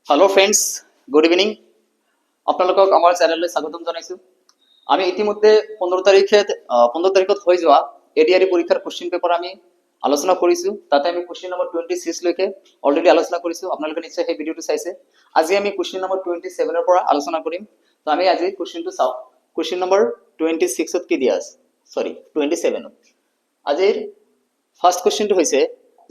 Hello friends good evening আপোনালোকক আমাৰ চেনেললৈ স্বাগতম জনাইছো আমি ইতিমধ্যে 15 তাৰিখত হৈ যোৱা এডিআৰই পৰীক্ষাৰ কোশ্চেন পেপাৰ আমি আলোচনা কৰিছো তাতে আমি কোশ্চেন নম্বৰ 26 লৈকে অলৰেডি আলোচনা কৰিছো আপোনালোকে নিশ্চয় এই ভিডিওটো চাইছে আজি আমি কোশ্চেন নম্বৰ 27 ৰ পৰা আলোচনা কৰিম তো আমি আজি কোশ্চেনটো চাও কোশ্চেন নম্বৰ 26 ত কি দিয়া আছে সৰি 27 আজিৰ ফাৰ্স্ট কোশ্চেনটো হৈছে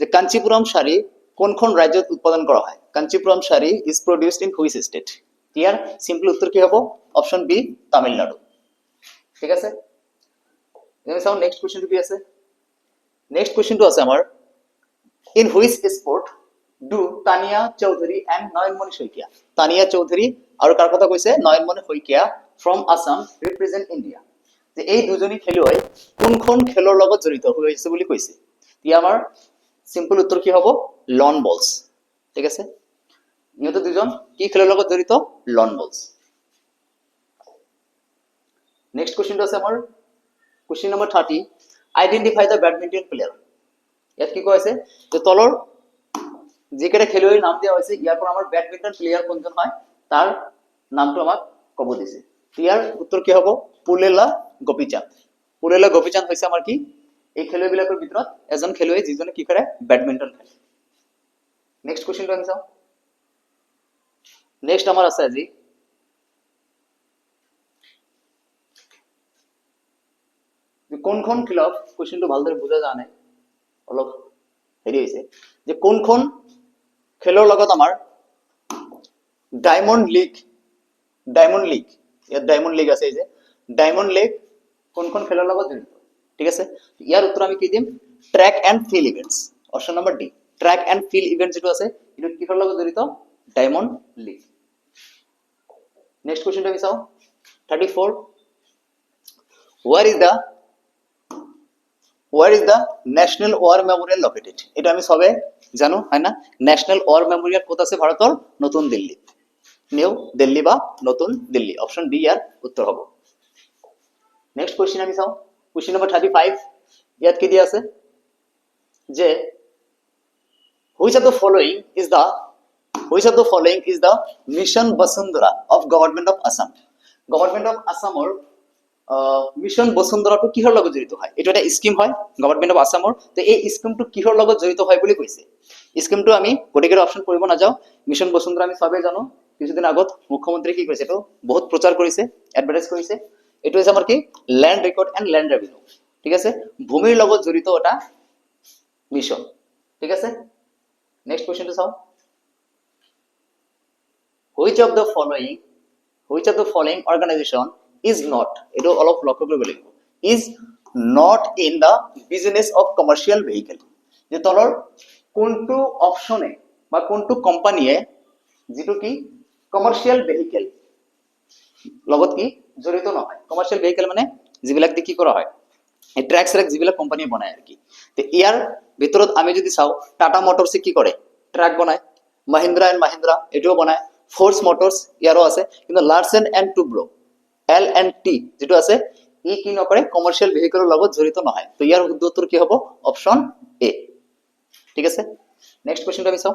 যে কাঞ্চীপুৰম শাড়ী কোনখন ৰাজ্যত উৎপাদন কৰা হয় Kanchipuram sari is produced in which state ইয়াৰ সিম্পল উত্তৰ কি হ'ব অপশন বি তামিলনাডু ঠিক আছে এনে চাও নেক্সট কোশ্চেনটো কি আছে নেক্সট কোশ্চেনটো আছে আমাৰ in which sport do Tania Chowdhury and Nayanmoni Saikia Tania Chowdhury আৰু কাৰ কথা কৈছে Nayanmoni Saikia from Assam represent India যে এই দুজনী খেলুৱৈ কোনখন খেলৰ লগত জড়িত হৈ আছে বুলি কৈছে ই আমাৰ সিম্পল উত্তৰ কি হ'ব লন বলস ঠিক আছে ইহঁতে দুজন কি খেলৰ লগত জড়িত লন বলস নেক্সট কোশ্চেনটো আছে আমাৰ question number 30 identify the badminton player ইয়াত কি কৈছে যে তলৰ যিকেইটা খেলুৱৈৰ নাম দিয়া হৈছে ইয়াৰ পৰা আমাৰ ব্যাডমিন্টন প্লেয়াৰ কোনজন হয় তাৰ নামটো আমাক ক'ব দিছে ইয়াৰ উত্তৰ কি হ'ব পুলেলা গোপীচাঁদ হৈছে আমাৰ কি এই খেলুৱৈবিলাকৰ ভিতৰত এজন খেলুৱৈ যিজনে কি কৰে ব্যাডমিন্টন খেলে নেক্সট কোশ্চেনটো আমি চাও নেক্সট আমাৰ আছে আজি কোনখন খেলক কোশ্চেনটো ভালদৰে বুজা যোৱা নাই অলপ হেৰি হৈছে যে কোনখন খেলৰ লগত আমাৰ ডায়মন্ড লিগ ইয়াত ডায়মন্ড লিগ আছে যে ডায়মন্ড লিগ কোনখন খেলৰ লগত জড়িত ঠিক আছে ইয়াৰ উত্তৰ আমি কি দিম track and field events option number D track and field events যেটো আছে এটো কিহৰ লগত জড়িত ডায়মন্ড লিগ নেক্সট কোশ্চেনটো আমি চাও 34 where is the national war memorial located এটা আমি সবে জানো হয় না ন্যাশনাল ওয়ার মেমোরিয়াল কোথা আছে ভারতের নতুন দিল্লি নিউ দিল্লি বা নতুন দিল্লি অপশন বি এর উত্তর হবে নেক্সট কোশ্চেন আমি চাও কোশ্চেন নাম্বার 35 ইয়াত কি দিয়া আছে যে which of the following is the mission Basundhara of government of Assam or mission বসুন্ধৰাটো কিহৰ লগত জড়িত হয় এটো এটা স্কিম হয় গভৰ্ণমেন্ট অফ আসামৰ তো এই স্কিমটো কিহৰ লগত জড়িত হয় বুলি কৈছে স্কিমটো আমি গটিকেৰ অপশন কৰিব না যাও মিশন বসুন্ধৰা আমি সবে জানো কিছুদিন আগত মুখ্যমন্ত্ৰী কি কৈছে তো বহুত প্ৰচাৰ কৰিছে এডভাৰটাইজ কৰিছে এটো হৈছে আমাৰ কি land record and land revenue ঠিক আছে ভূমিৰ লগত জড়িত এটা মিশন ঠিক আছে নেক্সট কোশ্চেনটো চাও which of the following organization is not eto অলপ লক্ষ্য কৰিব লাগিব is not in the business of commercial vehicle যে তলৰ কোনটো অপশনে বা কোনটো কোম্পানীয়ে যেটো কি কমাৰ্শিয়াল ভেহিকল লগত কি জড়িত নহয় কমাৰ্শিয়াল ভেহিকল মানে যিবিলাক কি কৰা হয় এই ট্ৰাকস ৰেক যিবিলাক কোম্পানী বনায় আৰ কি তে ইয়াৰ ভিতৰত আমি যদি চাও টাটা মোটৰছে কি কৰে ট্ৰাক বনায় মহিন্দ্ৰা এন্ড মহিন্দ্ৰা এটোও বনায় ফোৰ্স মোটৰস ইয়াৰও আছে কিন্তু লাৰ্সেন এন্ড টুব্ৰো L&T যেটো আছে ই কি নকৰে কমাৰ্শিয়াল ভেহিকলৰ লগত জড়িত নহয় তো ইয়াৰ উত্তৰ কি হ'ব অপশন এ ঠিক আছে নেক্সট কোশ্চেনটো আমি চাও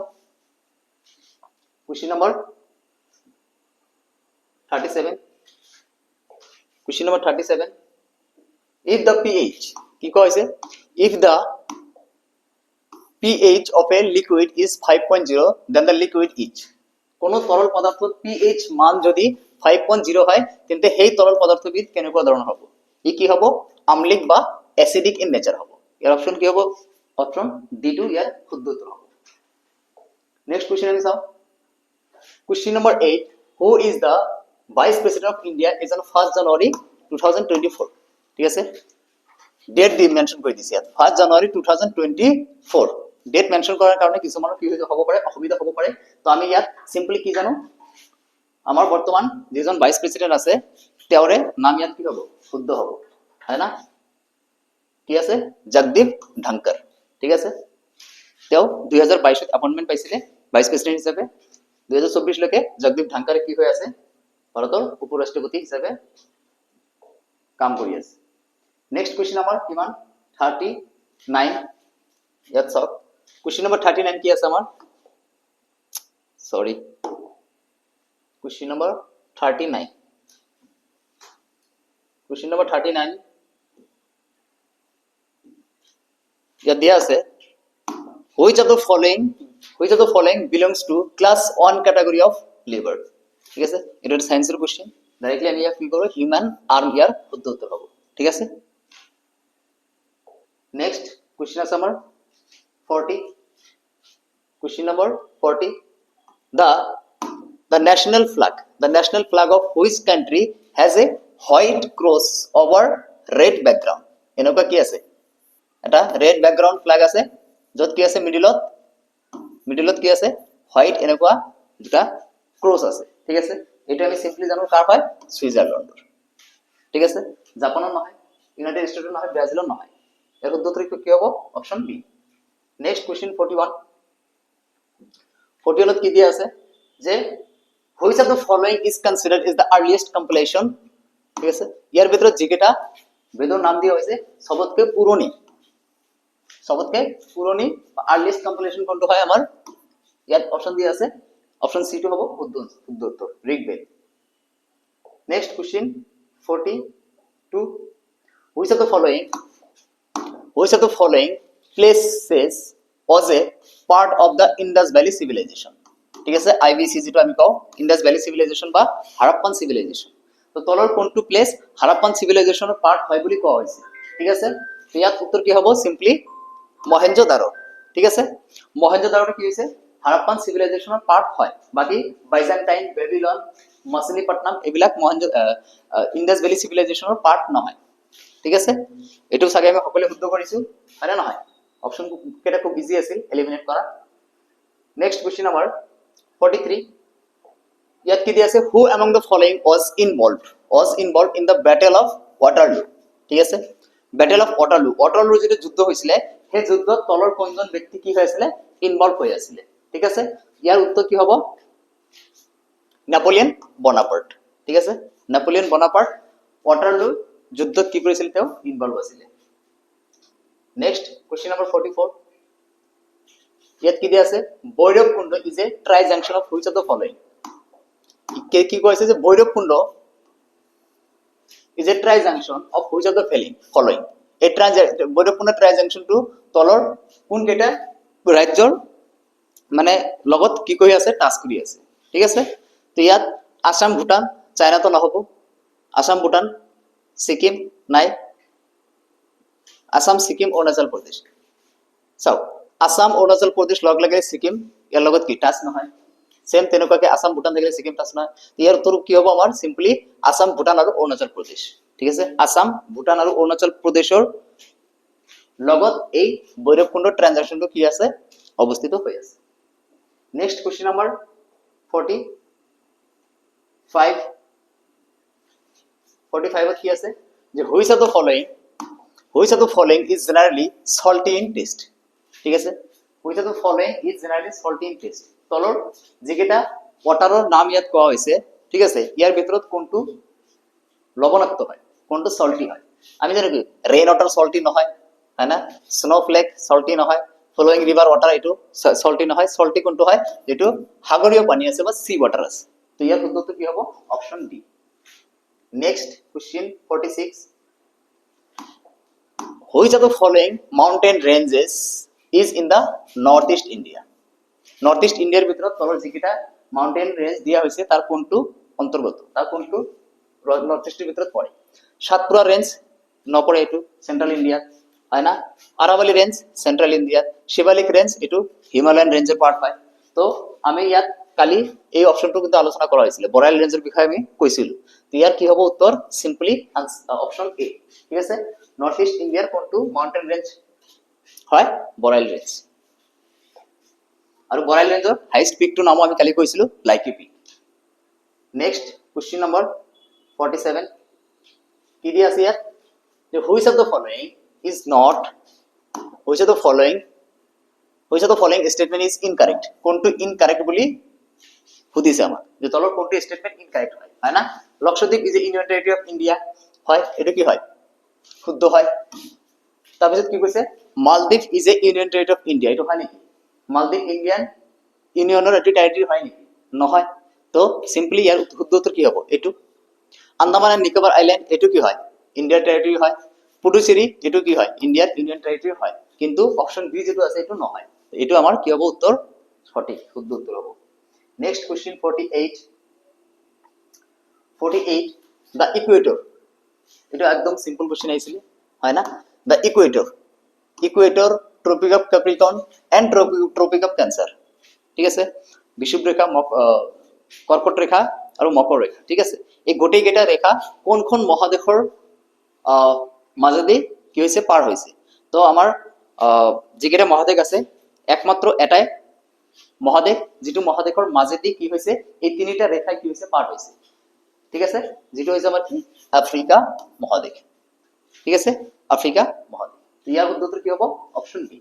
question number 37 question number 37 if the pH কি কৈছে if the pH of a liquid is 5.0 then the liquid is কোন তরল পদাৰ্থত pH মান যদি 5.0 হয় তেন্তে সেই তৰল পদাৰ্থবিধ কেনেকুৱা ধৰণৰ হ'ব ই কি হ'ব আম্লিক বা এসিডিক ইন নেচাৰ হ'ব ইয়াৰ অপশন কি হ'ব অপশন ডি2 ইয়াৰ শুদ্ধ উত্তৰ হ'ব নেক্সট কোশ্চেন আমি চাও question number 8 who is the vice president of India is on 1st January 2024 ঠিক আছে ডেট দি মেনশন কৰি দিছে ইয়াত 1st January 2024 ডেট মেনশন কৰাৰ কাৰণে কিছুমানৰ কি হ'ব পাৰে অসুবিধা হ'ব পাৰে তো আমি ইয়াত সিম্পলি কি জানো আমাৰ বৰ্তমান যিজন ভাইস প্ৰেসিডেন্ট আছে তেওঁৰে নাম ইয়াত কি হ'ব শুদ্ধ হ'ব হয় না কি আছে জগদীপ ধনখৰ ঠিক আছে তেওঁ 2022 ত এপইন্টমেন্ট পাইছিলে ভাইস প্ৰেসিডেন্ট হিচাপে 2024 লৈকে জগদীপ ধনখৰ কি হৈ আছে ভাৰতৰ উপৰাষ্ট্ৰপতি হিচাপে কাম কৰি আছে নেক্সট কোশ্চেন আমাৰ কিমান 39 ইয়াত চাওক কোশ্চেন নম্বৰ 39 কি আছে আমাৰ সৰি Question number 39. Question number 39. ইয়াত দিয়া আছে which of the following belongs to class 1 category of labor. ঠিক আছে, এটা একটা সায়েন্সের কোশ্চেন। ডাইরেক্টলি আমি কি করব, হিউম্যান আর্ম ইয়ার শুদ্ধ উত্তর পাবো। ঠিক আছে, নেক্সট কোশ্চেন আছে আমার 40। Question number 40, the national flag of which country has a white cross over red background? এনেকুৱা কি আছে, এটা red background flag আছে য'ত কি আছে মিডিলত কি আছে হোয়াইট এনেকুৱা দুটা ক্ৰস আছে। ঠিক আছে, এটা আমি সিম্পলি জানো কাৰ হয়, সুইজাৰল্যান্ডৰ। ঠিক আছে, জাপানৰ নহয়, ইউনাইটেড ষ্টেটৰ নহয়, ব্ৰাজিলৰ নহয়। এর উত্তর কি হবে, অপশন বি। Next question 41। 41 কি দিয়া আছে যে which of the following is considered is the earliest compilation? ঠিক আছে, ইয়ার ভিতরে যেটা বেদৰ নাম দিয়া হৈছে সবতকে পুৰণি আর্লিয়েস্ট কম্পিলেশন কোনটো হয় আমার, ইয়াত অপশন দিয়া আছে, অপশন সি টু হ'ব শুদ্ধ উত্তর, Rigveda. Next question 42, which of the following places was a part of the Indus Valley civilization? ঠিক আছে, আইবিসি যেটা আমি কও ইন্ডাস ভ্যালি সিভিলাইজেশন বা হারাপ্পান সিভিলাইজেশন। তো তলৰ কোনটো প্লেস হাৰাপ্পান সিভিলাইজেশনৰ পাৰ্ট হয় বুলি কোৱা হৈছে। ঠিক আছে, তো ইয়াত উত্তর কি হ'ব, সিম্পলি মহেঞ্জোদারো। ঠিক আছে, মহেঞ্জোদারোটা কি হৈছে হারাপ্পান সিভিলাইজেশনৰ পাৰ্ট হয়, বাকি বাইজেন্টাইন, বেবিলন, মছিলিপট্টনম এইবিলাক ইন্ডাস ভ্যালি সিভিলাইজেশনৰ পাৰ্ট নহয়। ঠিক আছে, এটো চাগে আমি সকলোৱে শুদ্ধ কৰিছো, হয়নে নহয়? অপশন কেটা খুব ইজি আছিল এলিমিনেট কৰা। নেক্সট কোশ্চেন আমাৰ 43। ইয়াত কি দিয়া আছে, হু among the following was involved in the battle of Waterloo? ঠিক আছে, ব্যাটেল অফ ওয়াটারলু যেটা যুদ্ধ হৈছিলে সেই যুদ্ধত তলৰ কোনজন ব্যক্তি কি হৈছিলে, ইনভলভ হৈ আছিলে। ঠিক আছে, ইয়াৰ উত্তৰ কি হ'ব, নেপোলিয়ন বনাপাৰ্ট। ঠিক আছে, নেপোলিয়ন বনাপাৰ্ট ওয়াটাৰলু যুদ্ধত কি কৰিছিল, তেওঁ ইনভলভ আছিলে। Next question number 44। ইয়াত কি দিয়া আছে, Bhairabkunda is A try junction of which of the following? কি কৈছে যে Bhairabkunda is a tri-junction of which of the following? এই ভৈৰৱকুণ্ড tri-junction-টো তলৰ কোন কেইটা ৰাজ্যৰ মানে লগত কি কৰি আছে, টাচ কৰি আছে। ঠিক আছে, তো ইয়াত আসাম, ভূটান, চাইনা তো নহব, আসাম, ভূটান, সিকিম নাই, আসাম, সিকিম, অৰুণাচল প্ৰদেশ। চাও আসাম, অৰুণাচল প্ৰদেশ লগ লাগে সিকিম, ইয়াৰ লগত কি টাচ নহয়। সেম তেনেকুৱাকে আসাম, ভূটান থাকিলে সিকিম টাচ নহয়। ইয়াৰ উত্তৰ কি হ'ব আমাৰ, সিম্পলি আসাম, ভূটান আৰু অৰুণাচল প্ৰদেশ। ঠিক আছে, আসাম, ভূটান আৰু অৰুণাচল প্ৰদেশৰ লগত এই ভৈৰৱকুণ্ড ট্ৰানজাকশনটো কি আছে, অৱস্থিত হৈ আছে। Next question number 45। 45 কি আছে যে which of the following is generally salty in taste? ঠিক আছে, which of the following is generally salty in taste? তলৰ যেটা ওয়াটাৰৰ নাম ইয়াত কোৱা হৈছে, ঠিক আছে, ইয়াৰ ভিতৰত কোনটো লবণাক্ত হয়, কোনটো সল্টি হয়? আমি জানো কি রেইন ওয়াটার সল্টি নহয়, হয় না, স্নোফ্লেক সল্টি নহয়, ফ্লোয়িং রিভার ওয়াটার এটো সল্টি নহয়। সল্টি কোনটো হয়, যেটো সাগৰীয় পানী আছে বা সি ওয়াটাৰ আছে। তো ইয়াৰ উত্তৰটো কি হ'ব, option D. Next question 46। which of the following mountain ranges is in the northeast India? North east ইন্ডিয়ার ভিতৰত তলৰ যিকেইটা মাউন্টেন ৰেঞ্জ দিয়া হৈছে তাৰ কোনটো অন্তৰ্গত, তাৰ কোনটো নৰ্থ-ইস্টেৰ ভিতৰত পৰে? সাতপুৰা ৰেঞ্জ নপৰে, এটো সেন্ট্ৰাল ইন্ডিয়াত, হয় না। আৰাৱলী ৰেঞ্জ সেন্ট্ৰাল ইন্ডিয়াত, শিৱালিক ৰেঞ্জ এটো হিমালয়ান ৰেঞ্জৰ পাৰ্ট হয়। তো আমি ইয়াত কালি এই অপশনটো কিন্তু আলোচনা কৰা হৈছিল, বৰাইল ৰেঞ্জৰ বিষয়ে আমি কৈছিলো। তো ইয়াৰ কি হ'ব উত্তৰ, সিম্পলি অপশন এ। ঠিক আছে, নৰ্থ-ইস্ট ইন্ডিয়াৰ কোনটো মাউন্টেন ৰেঞ্জ হয়, বৰাইল ৰেঞ্জ। আৰু বৰাইল ৰেঞ্জৰ হাইষ্ট পিকটো নামো আমি কালি কৈছিলো, লাইকি পিক। Next question number 47। কি দিয়া আছে ইয়াত যে which of the following statement is incorrect? কোনটো ইনকারেক্ট বুলি সুধিছে আমাক, যে তলৰ কোনটো স্টেটমেন্ট ইনকারেক্ট হয়, হয় না। Lakshadweep is a union territory of India, হয়, এটা কি হয়, শুদ্ধ হয়। তাৰপিছত কি কৈছে, Maldives is a union territory of India, এটা হয় নেকি? মালদ্বীপ ইন্ডিয়ান ইউনিয়নৰ এটি টেৰিটৰি হয় নেকি? নহয়। তো সিম্পলি ইয়াৰ শুদ্ধ উত্তৰ কি হ'ব এইটো আন্দামান এণ্ড নিকোবৰ আইল্যান্ড এইটো কি হয় ইন্ডিয়াৰ টেৰিটৰি হয় পুডুচেৰী এইটো কি হয় ইন্ডিয়াৰ ইউনিয়ন টেৰিটৰি হয় কিন্তু অপশন বি যেটো আছে এইটো নহয় এইটো আমাৰ কি হ'ব উত্তৰ সঠিক শুদ্ধ উত্তৰ হ'ব নেক্সট কোশ্চেন 48 the equator এটা একদম সিম্পল কোশ্চেন আইছিল হয় না the equator tropic of capricorn and tropic of cancer ঠিক আছে বিষুৱ ৰেখা কৰ্কট ৰেখা আৰু মকৰ ৰেখা ঠিক আছে এই গোটেই কেইটা ৰেখা কোনখন মহাদেশৰ মাজেদি কি হৈছে পাৰ হৈছে তো আমাৰ যিকেইটা মহাদেশ আছে একমাত্ৰ এটাই মহাদেশ যেটো মহাদেশৰ মাজেদি কি হৈছে এই তিনিটা ৰেখা কি হৈছে পাৰ হৈছে ঠিক আছে যেটো হৈছে আমাৰ আফ্ৰিকা মহাদেশ ঠিক আছে আফ্ৰিকা মহাদেশ ইয়াৰ উত্তৰ কি হ'ব অপচন বি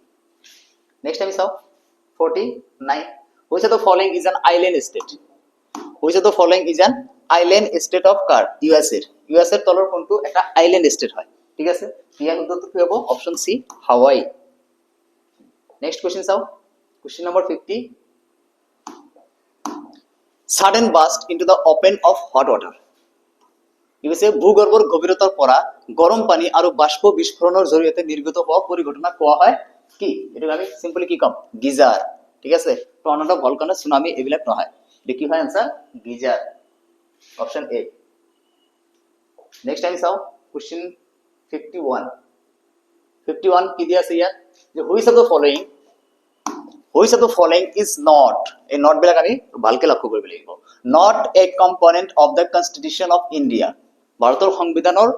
নেক্সট আমি চাও 49 which of the following is an island state which of the following is an island state of car US এর তলৰ কোনটো এটা আইল্যান্ড স্টেট হয় ঠিক আছে ইয়াৰ উত্তৰ কি হ'ব অপচন সি হাৱাই নেক্সট কোশ্চেন চাও question number 50 sudden burst into the open of hot water ইছে ভূগৰ্ভৰ গভীৰতাৰ পৰা গৰম পানী আৰু বাষ্প বিস্ফোৰণৰ জৰিয়তে নিৰ্গত হোৱা পৰিঘটনা কোৱা হয় কি এটো আমি সিম্পলি কি কম গিজাৰ ঠিক আছে টৰ্নাডো ভলকানো সুনামি এবিলাক নহয় এটো কি হয় answer geyser option A next time চাও কোশ্চেন 51 কি দিয়া আছে ইয়াত যে which of the following is not a not বিলাক আমি ভালকে লক্ষ্য কৰিব লাগিব not a component of the constitution of India ভাৰতৰ সংবিধানৰ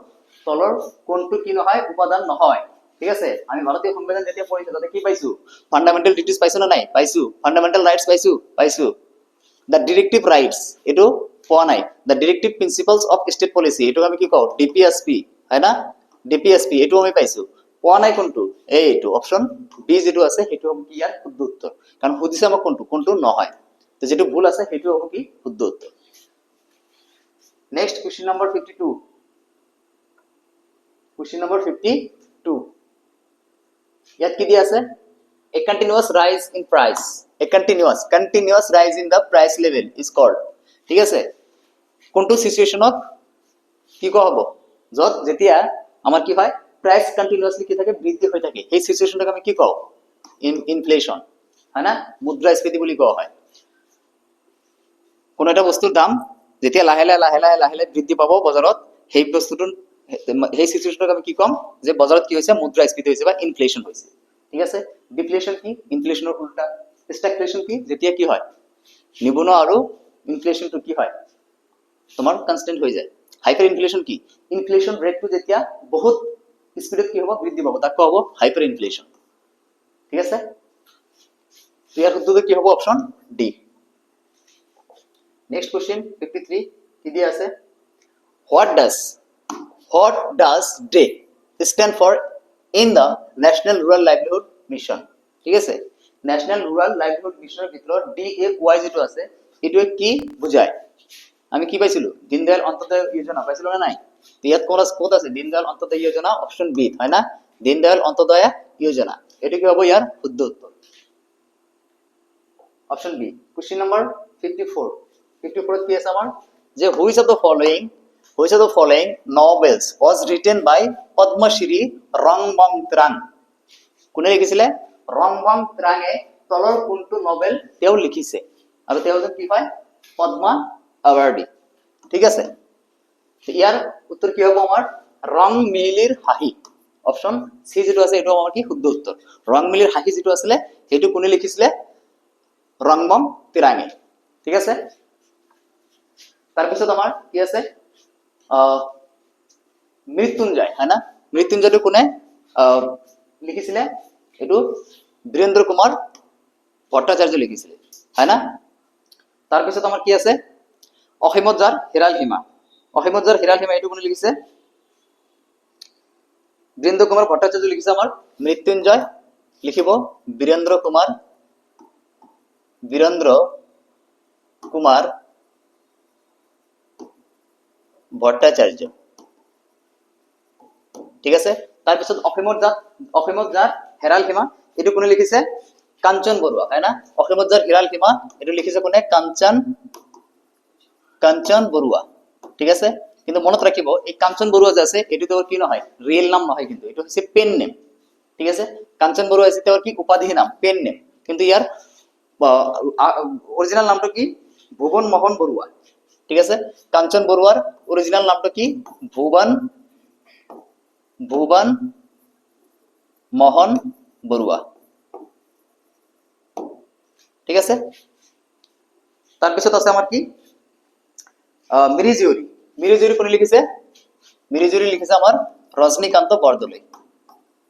তলৰ কোনটো কি নহয় উপাদান নহয় ঠিক আছে আমি ভাৰতীয় সংবিধান যেতিয়া পঢ়িছো তাতে কি পাইছো ফান্ডামেন্টাল ডিউটিজ পাইছো না নাই পাইছো ফান্ডামেন্টাল ৰাইটস পাইছো the directive rights এটো পোৱা নাই the directive principles of state policy এটো আমি কি কও DPSP হয় না DPSP এটো আমি পাইছো পোৱা নাই কোনটো এইটো অপশন বি যেটো আছে হেতু হ'ব কি ইয়াৰ শুদ্ধ উত্তৰ কাৰণ সুধিছে আমাক কোনটো নহয় তো যেটো ভুল আছে হেতু হ'ব কি শুদ্ধ উত্তৰ next question number 52 question number 52 ইয়াত কি দিয়া আছে a continuous rise in price a continuous rise in the price level is called ঠিক আছে কোনটো সিচুৱেচনত কি কোৱা হ'ব যত যেতিয়া আমাৰ কি হয় প্ৰাইস কন্টিনিউয়াসলি কি থাকে বৃদ্ধি হৈ থাকে এই সিচুৱেচনটাক আমি কি কও ইনফ্লেশন হয় না মুদ্ৰাস্ফীতি বুলি কোৱা হয় কোন এটা বস্তুৰ দাম যেতিয়া লাহে লাহে বৃদ্ধি পাব বজাৰত সেই বস্তুটোৰ সেই সিচুৱেচনটাক আমি কি কম যে বজাৰত কি হৈছে মুদ্ৰাস্ফীতি হৈছে বা ইনফ্লেশন হৈছে ঠিক আছে ডিফ্লেশন কি ইনফ্লেশনৰ উল্টা স্ট্যাগফ্লেশন কি যেতিয়া কি হয় নিবনুৱা আৰু ইনফ্লেশনটো কি হয় তোমাৰ কনস্ট্যান্ট হৈ যায় হাইপাৰ ইনফ্লেশন কি ইনফ্লেশন ৰেটটো যেতিয়া বহুত স্পিডত কি হ'ব বৃদ্ধি পাব তাক কোৱা হ'ব হাইপাৰ ইনফ্লেশন ঠিক আছে ইয়াৰ উত্তৰটো কি হ'ব অপশন ডি নেক্সট কোশ্চেন 53 কি দিয়া আছে what does DAY stand for in the national rural livelihood mission ঠিক আছে ন্যাশনাল রুরাল লাইভলিহুড মিশনের ভিতৰত DAY যেটো আছে এটো কি বুজায় আমি কি পাইছিলো দীনদয়াল অন্তোদয় যোজনা পাইছিলো না নাই ইয়াত কোড আছে দীনদয়াল অন্তোদয় যোজনা অপশন বি হয় না দীনদয়াল অন্তোদয় যোজনা এটো কি হবে ইয়ার শুদ্ধ উত্তর অপশন বি কোশ্চেন নাম্বার 54 কি আছে আমার যে which of the following novels was written by Padma Shri Rangbang কোনে লিখিছিলে রংবং ত্রাঙে তলৰ কোনটো নভেল তেও লিখিছে আৰু তেও কি হয় পদ্মা অ্যাওয়াৰ্ডি ঠিক আছে ইয়াৰ উত্তৰ কি হ'ব আমাৰ ৰং মিলিৰ হাঁহি অপশন সি যেটো আছে এটো আমাৰ কি শুদ্ধ উত্তৰ ৰং মিলিৰ হাঁহি যেটো আছিল হেতু কোনে লিখিছিলে ৰংবং ত্ৰাঙে ঠিক আছে তাৰ পিছত আমাৰ কি আছে মৃত্যুঞ্জয় হয় না মৃত্যুঞ্জয়টো কোনে লিখিছিলে এটো বীরেন্দ্র কুমার ভট্টাচার্য লিখিছিলে হয় না তার পিছত আমার কি আছে অসীমত যাৰ হেৰাল সীমা এটো কোনে লিখিছে বীরেন্দ্র কুমার ভট্টাচার্য লিখিছে আমার মৃত্যুঞ্জয় লিখিব বীরেন্দ্র কুমার ভট্টাচার্য ঠিক আছে তার পিছত অসীমত যাৰ হেৰাল সীমা এটো কোনে লিখিছে কাঞ্চন বৰুৱা হয় না অসীমত যাৰ হেৰাল সীমা এটো লিখিছে কোনে কাঞ্চন কাঞ্চন বৰুৱা, ঠিক আছে। কিন্তু মনত ৰাখিব এই কাঞ্চন বৰুৱা যে আছে এইটো তেওঁৰ কি নহয়, ৰিয়েল নাম নহয়, কিন্তু এইটো হৈছে পেন নেম, ঠিক আছে। কাঞ্চন বৰুৱা আছে তেওঁৰ কি উপাধি নাম, পেন নেম, কিন্তু ইয়াৰ অৰিজিনাল নামটো কি, ভুৱন মোহন বৰুৱা, ঠিক আছে। কাঞ্চন বৰুৱাৰ অৰিজিনাল নামটো কি, ভুৱন মোহন বৰুৱা, ঠিক আছে। তাৰপিছত আছে আমাৰ কি, মিৰি জীয়ৰী। মিৰি জীয়ৰী কোনে লিখিছে, মিৰি জীয়ৰী লিখিছে আমাৰ ৰজনীকান্ত বৰদলৈ,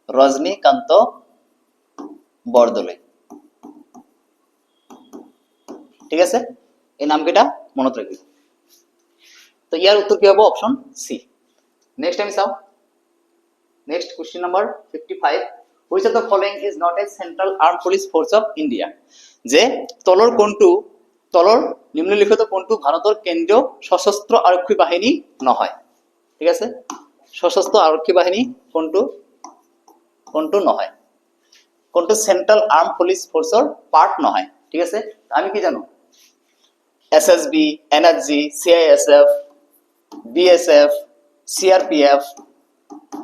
ৰজনীকান্ত বৰদলৈ, ঠিক আছে। এই নামকেইটা মনত ৰাখিব। তো ইয়াৰ উত্তৰ কি হ'ব, অপশন সি। নেক্সট আমি চাও, next question number 55, which of the following is not a central armed police force of India? যে তলৰ নিম্নলিখিত কোনটো ভাৰতৰ কেন্দ্ৰীয় সশস্ত্ৰ আৰক্ষী বাহিনী নহয়, ঠিক আছে। সশস্ত্ৰ আৰক্ষী বাহিনী কোনটো নহয়, কোনটো সেন্ট্ৰাল আৰ্ম পুলিশ ফোৰ্সৰ পাৰ্ট নহয়, ঠিক আছে। আমি কি জানো, এসএসবি, এনআৰজি, সিআইএসএফ, বিএসএফ, সিআৰপিএফ,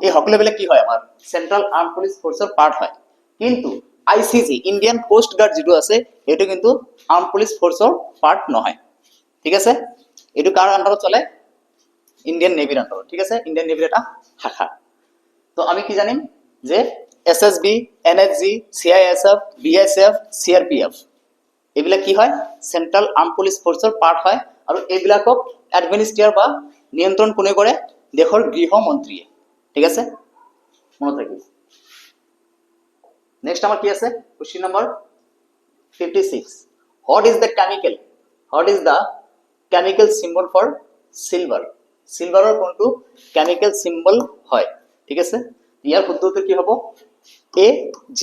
এই সকলোবিলাক কি হয়, আমাৰ সেন্ট্ৰাল আৰ্ম পুলিশ ফোৰ্সৰ পাৰ্ট হয়। কিন্তু আইসিজি ইন্ডিয়ান কোস্ট গাৰ্ড যেটো আছে এইটো কিন্তু আৰ্ম পুলিশ ফোৰ্সৰ পাৰ্ট নহয়, ঠিক আছে। এইটো কাৰ আন্ডাৰত চলে, ইন্ডিয়ান নেভিৰ আন্ডাৰত, ঠিক আছে। ইন্ডিয়ান নেভিৰ এটা শাখা। তো আমি কি জানিম যে SSB, NSG, CISF, BSF, CRPF এইবিলাক কি হয়, সেন্ট্রাল আর্ম পুলিশ ফোৰ্সৰ পাৰ্ট হয়। আৰু এইবিলাকক এডমিনিষ্ট্ৰেট বা নিয়ন্ত্ৰণ কোনে কৰে, দেশৰ গৃহমন্ত্ৰীয়ে, ঠিক আছে, মনত ৰাখিব। নেক্সট আমাৰ কি আছে, question number 56, what is the chemical symbol for silver? সিলভাৰৰ কোনটো কেমিক্যাল সিম্বল হয়, ঠিক আছে। ইয়াৰ শুদ্ধটো কি হ'ব, AG,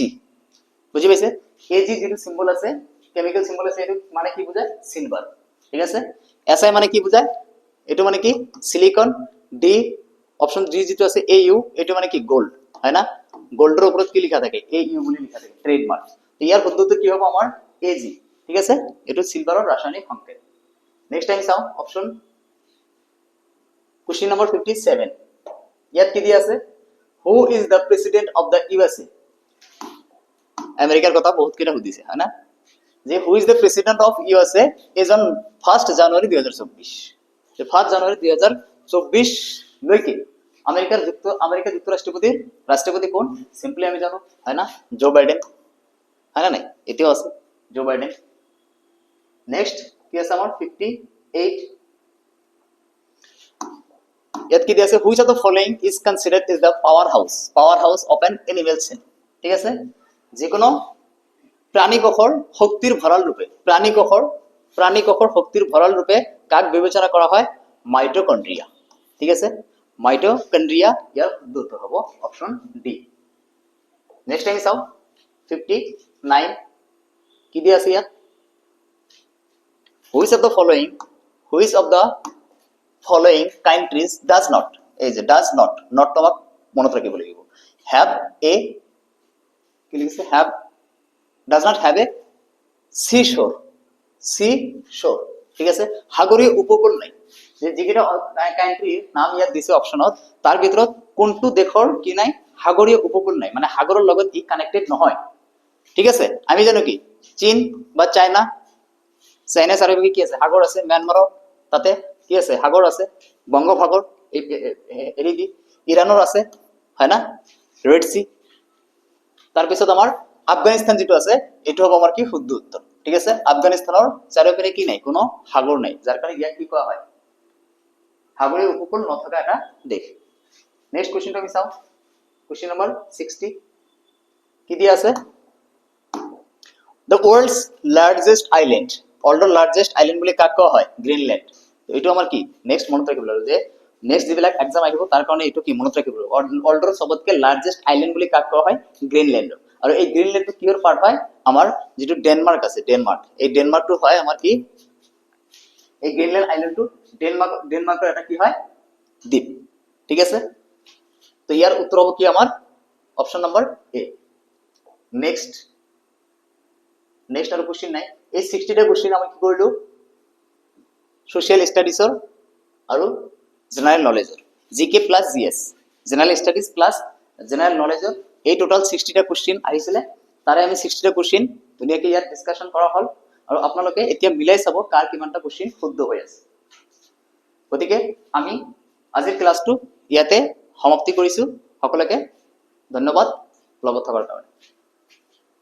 বুজি পাইছে। AG যেটো সিম্বল আছে, কেমিক্যাল সিম্বল আছে, এটো মানে কি বুজায়, সিলভার, ঠিক আছে। SI মানে কি বুজায়, এটো মানে কি সিলিকন। ডি অপশন ডি যেটো আছে AU, এটো মানে কি গোল্ড, হয় না। গোল্ডৰ ওপৰত কি লিখা থাকে, AU বুলি লিখা থাকে, ট্ৰেডমাৰ্ক। ইয়াৰ শুদ্ধটো কি হ'ব আমাৰ AG, ঠিক আছে। এটো সিলভাৰৰ ৰাসায়নিক সংকেত। নেক্সট টাইম চাও অপশন কোশ্চেন নাম্বার 57, ইয়াত কি দিয়া আছে, who is the president of the USA? আমেরিকার কথা বহুত কেইটা সুধিছে, হয় না। যে who is the president of USA is on 1 জানুয়ারি 2024, যে 1 জানুয়ারি 2024 লৈকে আমেরিকা যুক্তরাষ্ট্রপতির রাষ্ট্রপতি কোন, সিম্পলি আমি জানো, হয় না, জো বাইডেন, হয় না নাই, এটিও আছে জো বাইডেন। নেক্সট কি আছে আমার 58, ইয়াত কি দিয়া আছে, which of the following is considered is the power house of an animal cell, ঠিক আছে। যিকোনো প্রাণী কষৰ শক্তিৰ ভঁৰাল ৰূপে, প্ৰাণী কষৰ শক্তিৰ ভঁৰাল ৰূপে কাক বিবেচনা কৰা হয়, মাইটোকন্ড্ৰিয়া, ঠিক আছে। মাইটোকন্ড্ৰিয়া ইয়াৰ শুদ্ধ উত্তৰ হ'ব অপশন ডি। নেক্সট টাইম চাও 59, কি দিয়া আছে ইয়াত, which of the following countries does not, এই যে ডাজ নট, নটটো আমাক মনত ৰাখিব লাগিব, হ্যাভ এ, কি লিখিছে, have does not have A C শোর, ঠিক আছে, সাগৰীয় উপকূল নাই। যে যিকেইটা কান্ট্ৰিৰ নাম ইয়াত দিছে অপশনত, তাৰ ভিতৰত কোনটো দেশৰ কি নাই, সাগৰীয় উপকূল নাই, মানে সাগৰৰ লগত ই কানেক্টেড নহয়, ঠিক আছে। আমি জানো কি চীন বা চাইনা, চাৰিওপিনে কি আছে, সাগৰ আছে। ম্যানমাৰৰ তাতে কি আছে, সাগৰ আছে, বংগোপসাগৰ, এৰি দি ইৰাণৰ আছে, হয় না, ৰেড সি। তাৰপিছত আমাৰ আফগানিস্তান যেটো আছে, এইটো হ'ব আমাৰ কি শুদ্ধ উত্তৰ, ঠিক আছে। আফগানিস্তানৰ চাৰিওপিনে কি নাই, কোনো সাগৰ নাই, যাৰ কাৰণে ইয়াক কি কোৱা হয়, সাগৰীয় উপকূল নথকা এটা দেশ। নেক্সট কোশ্চেনটো আমি চাও, কোশ্চেন নাম্বাৰ 60, কি দিয়া আছে, দ্য ওয়াৰ্ল্ডস লাৰ্জেস্ট আইল্যান্ড, ওয়াৰ্ল্ডৰ লাৰ্জেষ্ট আইল্যান্ড বুলি কাক কোৱা হয়, গ্ৰীণলেণ্ড। এইটো আমাৰ কি নেক্সট মনত ৰাখিব লাগিব, যে নেক্সট যিবিলাক এক্সাম আহিব তাৰ কাৰণে এইটো কি মনত ৰাখিব লাগিব, ওয়াৰ্ল্ডৰ সবতকে লাৰ্জেষ্ট আইল্যান্ড বুলি কাক কোৱা হয়, গ্ৰীণলেণ্ড। আৰু এই গ্ৰীণলেণ্ডটো কিহৰ পাৰ্ট হয়, আমাৰ যেটো ডেনমাৰ্ক আছে, ডেনমাৰ্ক, এই ডেনমাৰ্কটো হয় আমাৰ কি, এই গ্ৰীণলেণ্ড আইল্যান্ডটো ডেনমাৰ্কৰ এটা কি হয়, দ্বীপ, ঠিক আছে। তো ইয়াৰ উত্তৰ হ'ব কি আমাৰ অপশন নাম্বাৰ এ। নেক্সট আৰু কোশ্চেন নাই, এই 60টা কোশ্চেন আমি কি কৰিলো, ছ'চিয়েল ষ্টাডিজৰ আৰু জেনেৰেল নলেজৰ GK plus GS general studies plus general নলেজৰ এই টোটাল 60টা কুৱেশ্যন আহিছিলে তাৰে আমি 60টা কুৱেশ্যন ধুনীয়াকৈ ইয়াত ডিছকাশ্যন কৰা হ'ল আৰু আপোনালোকে এতিয়া মিলাই চাব কাৰ কিমানটা কুৱেশ্যন শুদ্ধ হৈ আছে গতিকে আমি আজিৰ ক্লাছটো ইয়াতে সমাপ্তি কৰিছোঁ সকলোকে ধন্যবাদ লগত থকাৰ কাৰণে